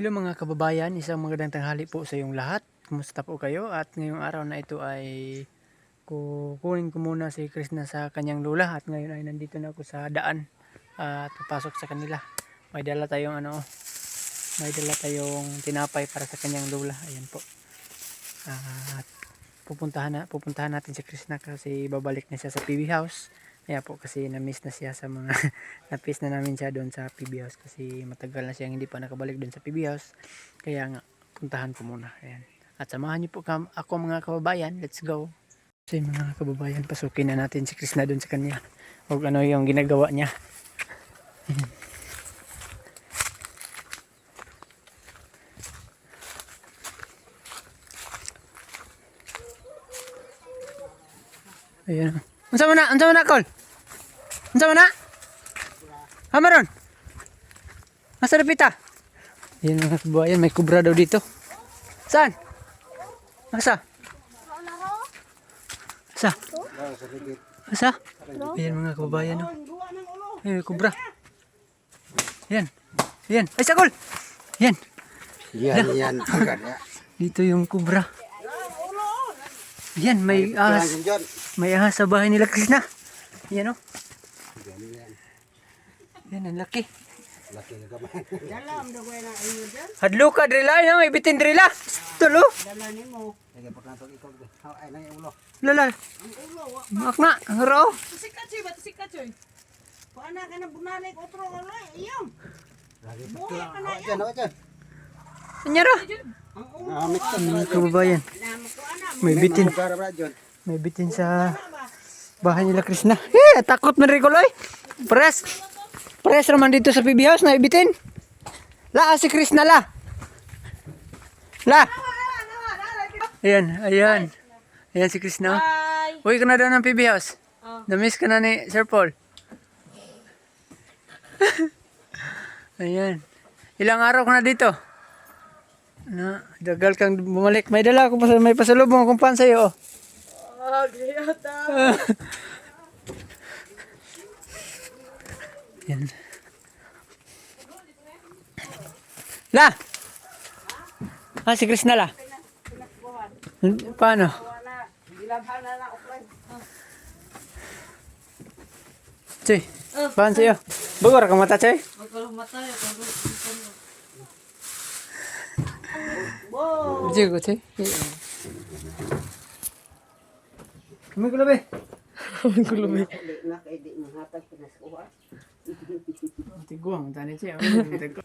Hello mga kababayan, isang magandang tanghali po sa iyong lahat. Kumusta po kayo? At ngayong araw na ito ay kukunin ko muna si Krishna sa kanyang lula. At ngayon ay nandito na ako sa daan at papasok sa kanila. May dala tayong tinapay para sa kanyang lula. Ayan po. At pupuntahan natin si Krishna kasi babalik na siya sa PB House. Kaya po kasi na-miss na siya sa mga na-miss na namin siya doon sa PB House kasi matagal na siyang hindi pa nakabalik doon sa PB House. Kaya nga puntahan ko muna. Ayan. At samahan niyo po ako mga kababayan. Let's go. So mga kababayan, pasukin na natin si Krishna doon sa kanya. O ano yung ginagawa niya. Ayan. Unsa man na, Col? Unsa man na? Hamaron. Asa dapita? Ayan mga kababayan, may kubra daw dito. Saan? Asa? Asa? Asa? Ayan mga kababayan. Oh. Ayan, may kubra. Ayan. Ayan. Ay, sakol! Ayan. Yan. Dito yung kubra. Ayan, may ahas. May ahas sa bahay nila Krishna. Ayan o. Ayan, ang laki. Hadlo ka, drila. Ayan, may bitin drila. Tulo. Lala. Mak na, haro. Sikat choy, ba't sikat choy? Paana ka na bunalik, otro ka na, iyong. Buhay ka na yan. Anyara. Ang ulo, Mga kababayan. May bitin. May bitin sa bahay nila Krishna. Takot man Ricoy. Pres naman dito sa PB House na ibitin. La, si Krishna la. La. Ayan. Ayan si Krishna. Hi. Uy ka na daw ng PB House. Na-miss ka na ni Sir Paul. Ayan. Ilang araw ka na dito? Dagal kang bumalik. May dala ako, may pasalubong akong pan sa'yo. Gayata. Yan. La! Si Krishna la. Paano? Choy, paano sa'yo? Bagor ka mata, Choy? Wow. Diyo ko, Choy. Kami ko labi. Kami ko labi. Tiguang, tani siya.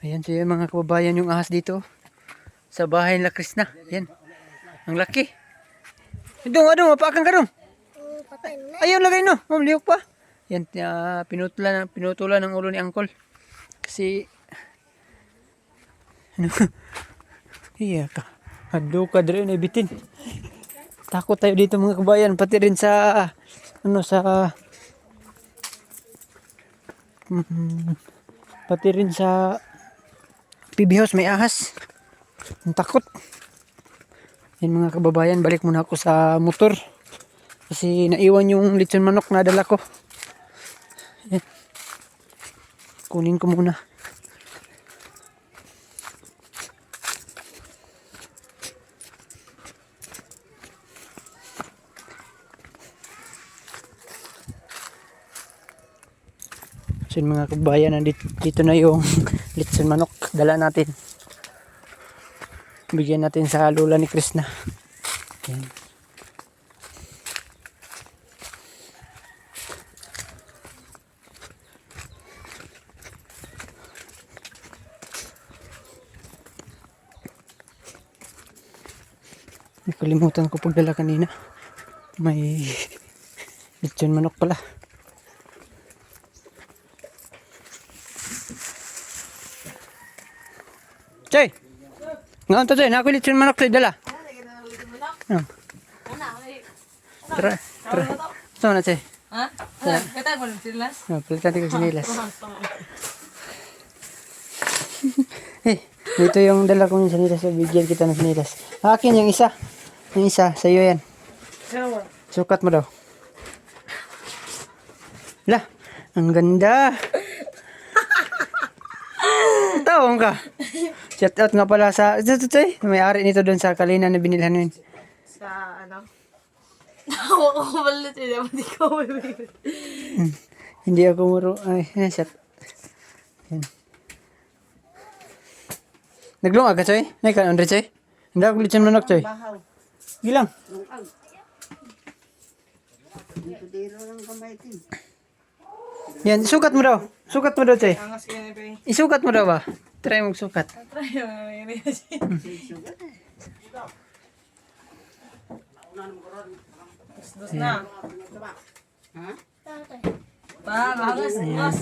Ayan siya mga kababayan yung ahas dito. Sa bahay nila Krishna. Ayan. Ang laki. Adong, mapakan ka dong. Ayun, lagay no. Mamliyok pa. Yan, pinutulan ng ulo ni Uncle. Kasi, iya ka. Hadlo ka dito na ibitin. Takot tayo dito mga kabayan. Pati rin sa, pati rin sa PB House may ahas. Ang takot. Yan mga kababayan, balik muna ako sa motor. Kasi naiwan yung lechon manok na dala ko. Yan. Kunin ko muna. So yun mga kababayan, dito na yung lechon manok. Dala natin. Bigyan natin sa lula ni Krishna. Yan. Nakalimutan ko pagdala kanina. May lechon manok pala. Choy! Ngaon to Choy, nakulit yung manok Choy, dala. Tara. Saan na Choy? Ha? Kata mo ng silas? Palitan ko sinilas. Dito yung dala kong sinilas, bigyan kita ng sinilas. Akin yung isa. Yung isa, sa'yo yan. Sukat mo daw. Lah, ang ganda. Tawang ka. Shout out nga pala sa may-ari nito doon sa Kalina na binilhan nun. Sa ano? Ako ko balit yun. Hindi ko mabibigay. Hindi ako muro. Ay, shout. Yan. Naglungag ka, Choy? Nay ka, Andre, Choy? Hindi ako litsan manok, Choy. Bahaw. Gilang. Lungag. Dito dito lang kamay tin. Yan, sukat mo daw. Sukat mo daw, Choy. Angas ka na ba? Isukat mo daw ba? Try mong sukat. Try mo na. Ha?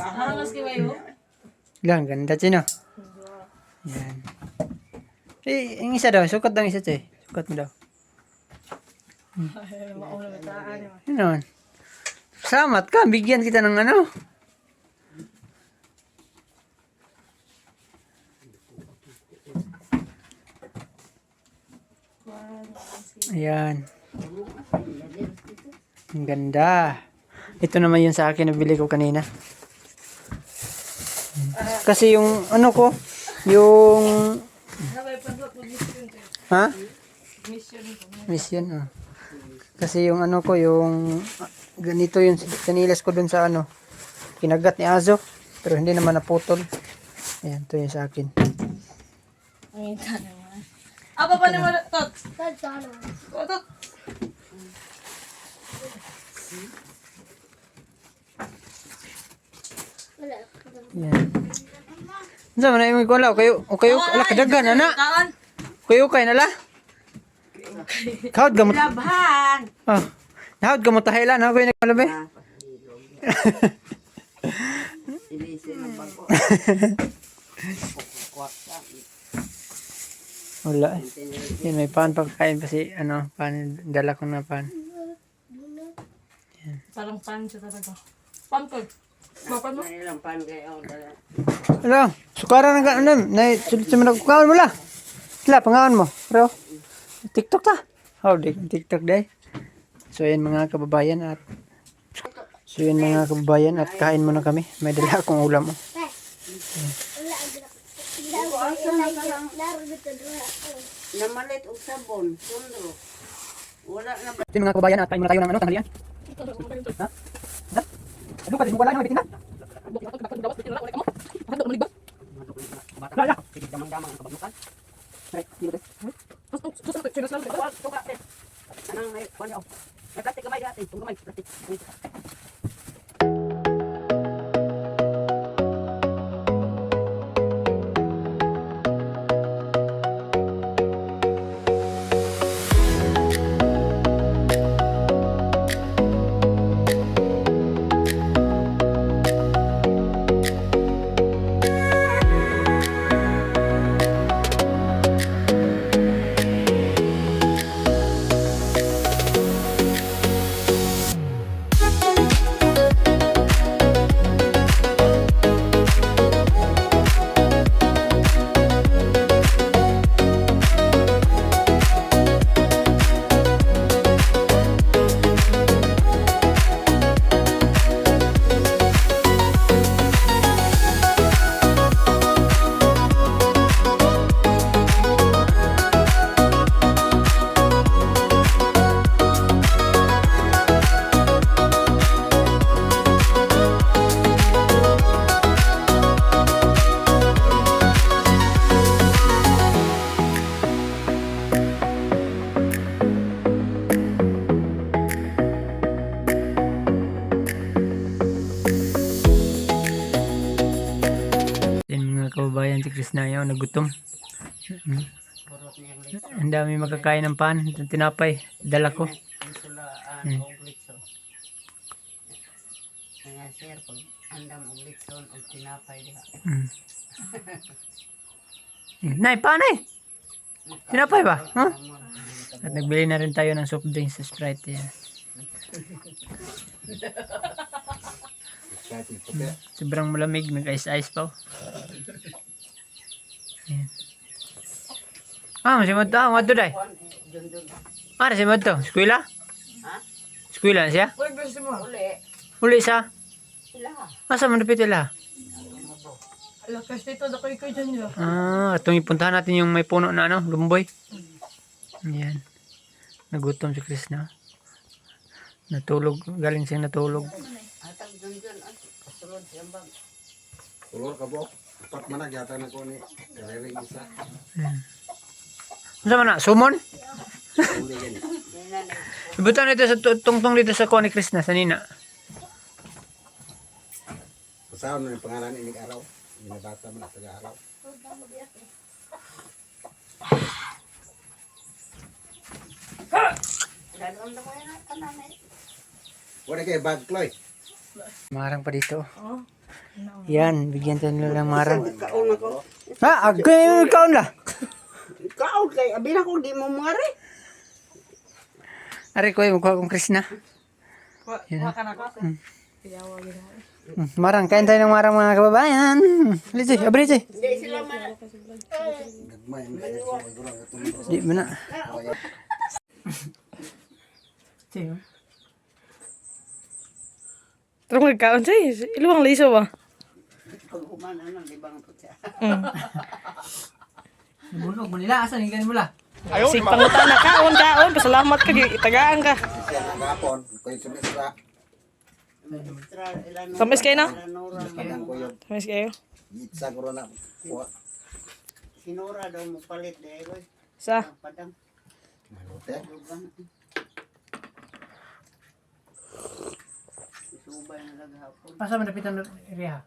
Hangas ka ba yun? Lang, ganda, Choy, no? Yan. Eh, yung isa daw. Sukat daw yung isa, Choy. Sukat mo daw. Yun naman. Salamat ka. Bigyan kita ng ano. Ayan. Ang ganda. Ito naman yun sa akin na bili ko kanina. Kasi yung ano ko, yung... Ha? Mission. Oh. Kasi yung ano ko, yung... Ganito yung kanilas ko dun sa ano. Kinagat ni Azo. Pero hindi naman naputol. Ayan, ito yung sa akin. Ang ita naman. Apa pa naman, Tot? Tot. Yan. Saan mo na yung wala? Kayo, ala, kadagan, ana. Kayo, na la. Kahod gamot. Labahan. Ah, kahod gamot tahilan, ha? Kayo nagmalabi. Wala. Yan, may pan pagkain kasi, ano, pan, dala ko na pan. Parang pan siya talaga. Pan ko. Mapan mo? Hello, sukaran ng ano, sulit sa mga kukaon mo la. Sila, pangaon mo. Bro, TikTok ta. How di TikTok day. So yan mga kababayan at kain muna kami. May dala akong ulam mo. Namalit og sabon, sundro. Wala na ba? Ito yung mga kababayan at kain muna tayo ng ano, tanghalian. Ha? Ha? Ano pa, wala na bitin na? Lala! Damang-damang ang kabaglukan. Right, dito deh. Anang may kuan yaw. May plastic kamay dati, tung kamay plastic. Kababayan si Chris na yun, nagutom. Ang dami makakain ng pan, tinapay, dala ko. Nay, panay! Tinapay ba? Huh? At nagbili na rin tayo ng soft drinks sa Sprite. Yan. Sobrang malamig, nag-ice-ice pa. Ayan. Masih mo ito. Ano day? Masih mo ito? Eskwela? Eskwela na siya? Uli sa? Masa mo napit ila? Lakas dito, dakoy ko dyan yun. Itong ipuntahan natin yung may puno na ano, lumboy. Ayan. Nagutom si Krishna. Natulog, galing siyang natulog. Atag dun dun, kasulod siyang bag. Ulor ka po. Apat man nagyata na ko ni. Karering isa. Ano man na? Sumon? Uli yan. Ibutan nito sa tungtong dito sa kuha ni Krishna, sa nina. Pasaon na yung pangalan ni Araw. Binabata mo na taga-araw. Wala kayo bag, Chloe. Marang pa dito. Yan, bigyan tayo nila ng marang. Kaon ako. Ha? Agay yung kaon la. Kaon kay, abi na kung di mo mangari. Ari ko yung magkuha kong Krishna. Kuha ka na ko. Marang, kain tayo ng marang mga kababayan. Halito, abri tayo. Hindi sila man. Nagmay, magurang ito. Di mo na. Terus magkaon sih, iluwang liso ba? Pag humana nang libang po siya. Nabunog mo nila, asan yung ganin mo la? Si pangutan na kaon, pasalamat ka, itagaan ka. Siya ng gapon. Ko yung sumisra. Tamis kayo na? Padang ko yung Tamis kayo. gitsa ko na. Sinura daw mo palit dahil ko. Sa? Padang. Malute. Lubang. Subay na naghapon. Asa man napitan ng area?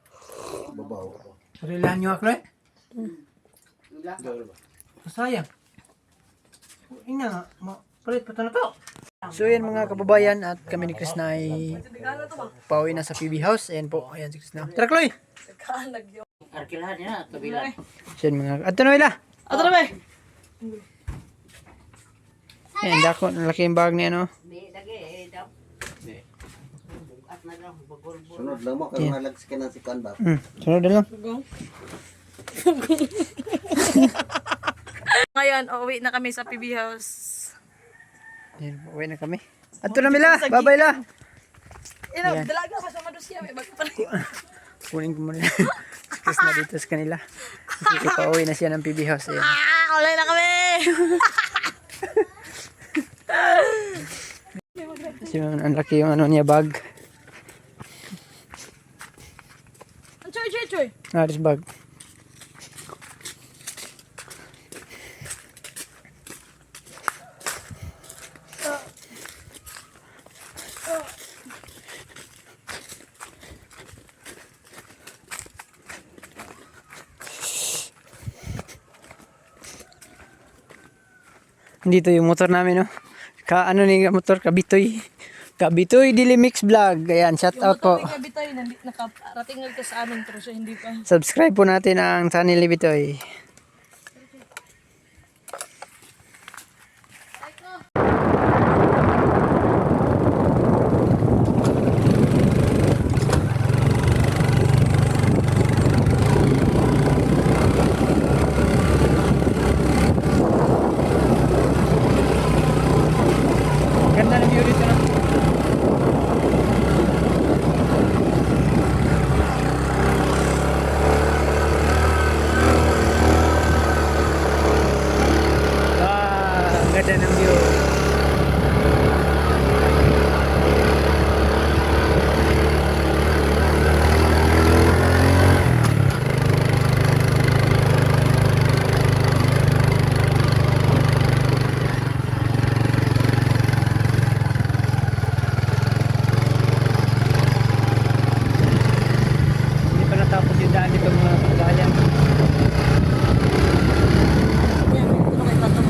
Babaw. Sarilahan nyo ako eh. Wala. Sayang. Ina nga, palit pa ito na to. So yan mga kababayan at kami ni Krishna ay pauwi na sa PB House. Ayan po, ayan si Krishna. Tara Chloe! Arkilahan niya, kabila. So yan mga, ato na wala. Ato na ba? Ayan, dako, laki yung bag niya no. Di, lagi, daw. Bukat na daw, bagol-bol. Sunod lang mo. Kaya malags ka na si Kanbap. Sunod na lang. Ngayon, uuwi na kami sa PB House. Ayan, uwi na kami. Ato na Mila, babay la. Yan, dalaga ka sa Madusya, may bago pa rin. Kunin ko muna. Si Krishna dito sa kanila. Kasi pauwi na siya ng PB House. Ayan. Ulay na kami! Kasi ang laki yung ano niya bag. Choy. This bag. Dito yung motor namin, no? Ano ni motor? Kabitoy. Kabitoy Dilimix Vlog. Ayan, shout out po. Yung Bitoy, nakarating ka sa amin pero siya hindi pa. Subscribe po natin ang channel ni Bitoy. Ganda ng view dito, no? Ganda ng view. Hindi pa natapos yung daan dito mga kabayan. Yan, ito kay Tato.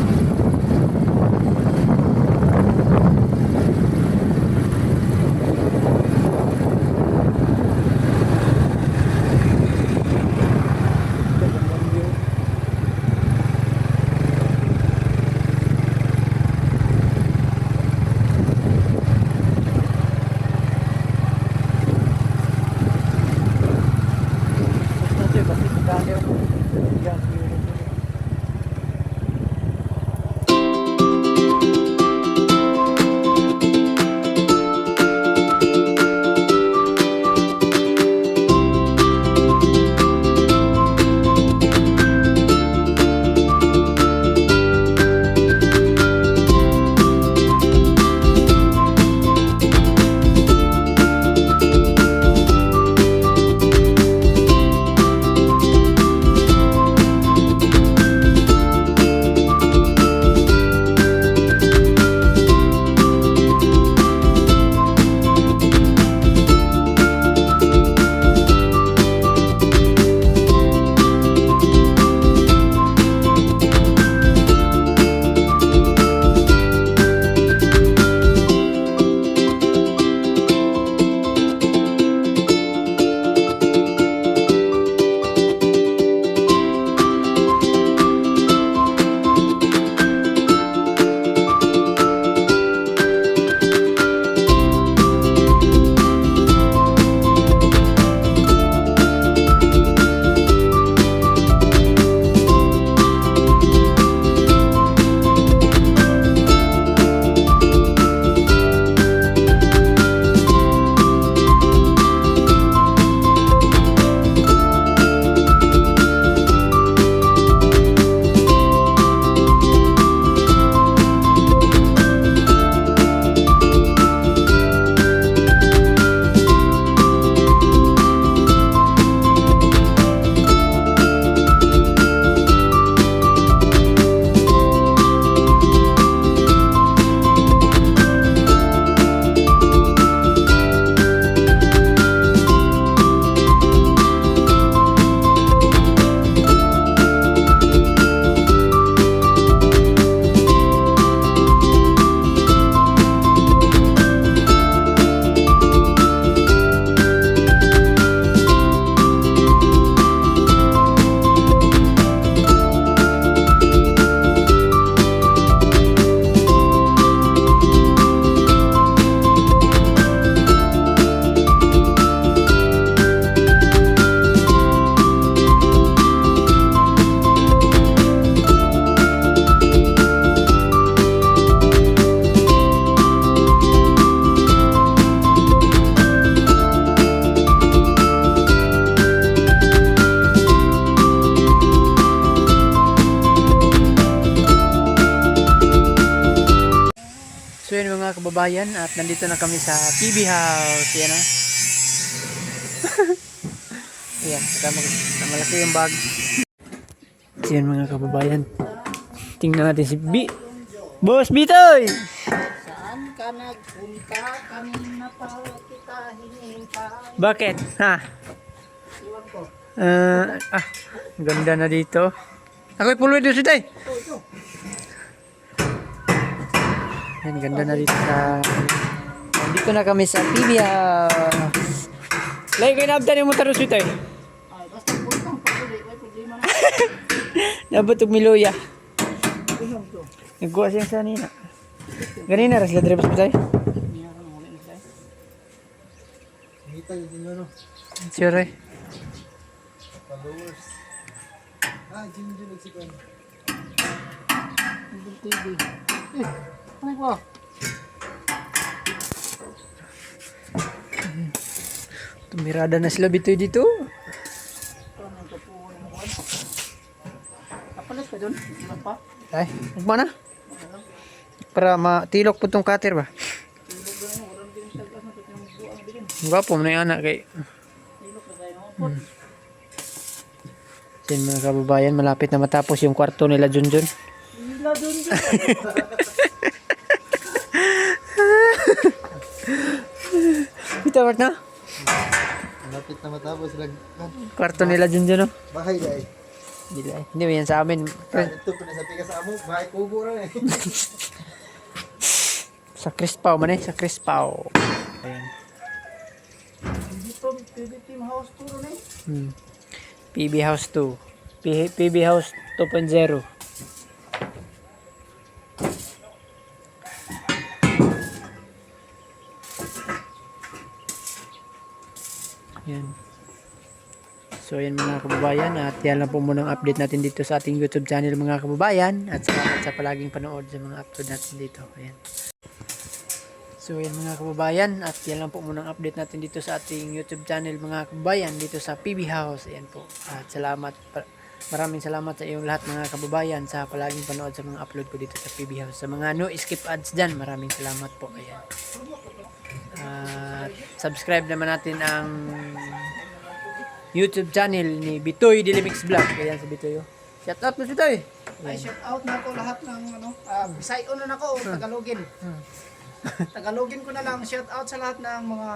yun mga kababayan, at nandito na kami sa PB House. Yan ah. Ayan, malaki yung bag. So yun mga kababayan. Tingnan natin si Boss Bitoy! Saan ka nagpunta? Kanina pa kita hinihintay. Bakit? Ha? Iwan ko. Ang ganda na dito. Ako'y puluwi doon si Tay. Yan, ganda na dito sa... Dito na kami sa PB House. Lagi kayo naabdan yung motor si Tay. Ay, basta puntang paguli. Ay, problema na. Nabutog miluya. Inom to. Nagkuha siyang sanina. Ganina, ras la drepos pa tayo. Kita yung din ano. Sure. Followers. Jin nagsipan. Ang TV. Ano ko? Tumirada na sila Bitoy dito. Anong kapuhan mo? Kapalit ka doon? Ilan pa? Ay, magma na. Para matilok po tong cutter ba? Gwapo mo na yung anak kay... Yan mga kababayan, malapit na matapos yung kwarto nila Junjun. Hila doon doon. Bitawat na? Malapit na matapos lang. Kwarto nila Junjun, no? Bahay dahil. Hindi ba yan sa amin? Ito pa na sa pikas amo. Bahay kubo rin eh. Sa Crispaw man eh, sa Crispaw. Ayan. Dito, PB Team House Tour na eh. PB House 2. PB House 2.0. Yan. So yan mga kababayan, at yan lang po muna ang update natin dito sa ating YouTube channel mga kababayan, at salamat sa palaging panood sa mga upload natin dito. Ayan. So yan mga kababayan, at yan lang po muna ang update natin dito sa ating YouTube channel mga kababayan dito sa PB House. Ayan po. At maraming salamat sa iyong lahat mga kababayan sa palaging panood sa mga upload ko dito sa PB House. Sa mga no skip ads dyan, maraming salamat po. Ayan. At subscribe naman natin ang YouTube channel ni Bitoy Dilimix Vlog. Ayan si Bitoy. Shout out mo si Bitoy. Ay, shout out na ako lahat ng ano, Bisayon na ako, Tagalogin. Tagalogin ko na lang, shout out sa lahat ng mga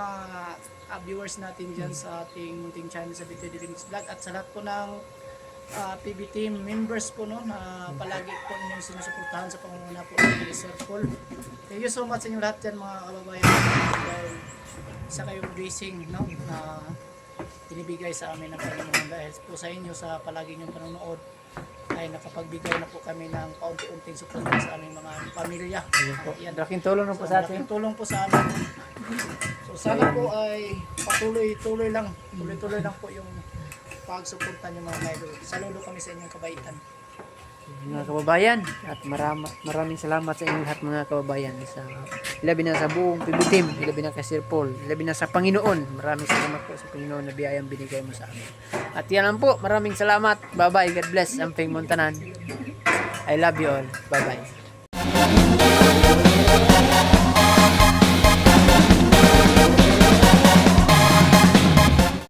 viewers natin dyan sa ating munting channel sa Bitoy Dilimix Vlog, at sa lahat po ng PB team members po no, na palagi po ninyong sinusuportahan sa pangunguna po ni Sir Paul. Thank you so much sa inyo lahat dyan mga kababayan. Dahil isa kayong blessing no, na tinibigay sa amin ng Panginoon, dahil po sa inyo sa palagi niyong panonood ay nakapagbigay na po kami ng kaunti-unting suporta sa aming mga pamilya. Yan. Laking tulong na po sa atin. Malaking tulong po sa amin. So sana po ay tuloy lang po yung pagsuporta niyo mga idol. Saludo kami sa inyong kabaitan. Mga kababayan, at maraming salamat sa inyong lahat mga kababayan, sa labi na sa buong PB team, labi na kay Sir Paul, labi na sa Panginoon. Maraming salamat po sa Panginoon na biyayang binigay mo sa amin. At yan lang po, maraming salamat. Bye bye, God bless. Amping Montanan, I love you all. Bye bye.